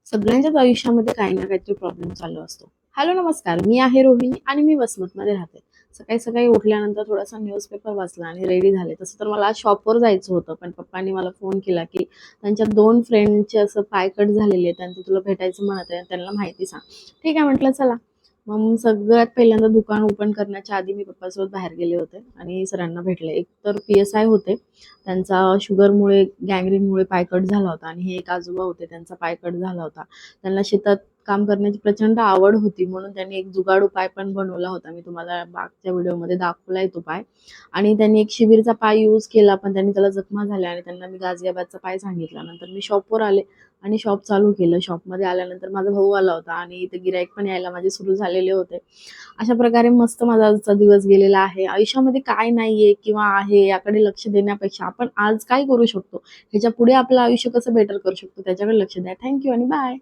सगळ्यांच्याच आयुष्यामध्ये काही ना काहीतरी प्रॉब्लेम चालू असतो. हॅलो नमस्कार, मी आहे रोहिणी आणि मी वसमतमध्ये राहते. सकाळी सकाळी उठल्यानंतर थोडासा न्यूजपेपर वाचला आणि रेडी झाले. तसं तर मला आज शॉपवर जायचं होतं, पण पप्पांनी मला फोन केला की त्यांच्या 2 फ्रेंडचे असं पाय कट झालेले आहेत आणि ते तुला भेटायचं म्हणत आहे, त्यांना माहिती सांग. ठीक आहे म्हटलं चला. मग सगळ्यात पहिल्यांदा दुकान ओपन करण्याच्या आधी मी पप्पासोबत बाहेर गेले होते आणि सरांना भेटले. एक तर PSI होते, त्यांचा शुगरमुळे गँग्रीनमुळे पाय कट झाला होता आणि हे एक आजोबा होते, त्यांचा पाय कट झाला होता. त्यांना शेतात काम करण्याची प्रचंड आवड होती, म्हणून त्यांनी एक जुगाड उपाय पण बनवला होता. मी तुम्हाला मागच्या व्हिडिओमध्ये दाखवलाय तो पाय. आणि त्यांनी एक शिबिरचा पाय यूज केला, पण त्यांनी त्याला जखमा झाल्या आणि त्यांना मी गाझियाबादचा पाय सांगितला. नंतर मी शॉपवर आले आणि शॉप चालू केलं. शॉपमध्ये आल्यानंतर माझा भाऊ आला होता आणि इथे गिराईक पण यायला माझे सुरू झालेले होते. अशा प्रकारे मस्त माझा आजचा दिवस गेलेला आहे. आयुष्यामध्ये काय नाहीये किंवा आहे याकडे लक्ष देण्यापेक्षा आपण आज काय करू शकतो, ह्याच्या पुढे आपलं आयुष्य कसं बेटर करू शकतो त्याच्याकडे लक्ष द्या. थँक यू आणि बाय.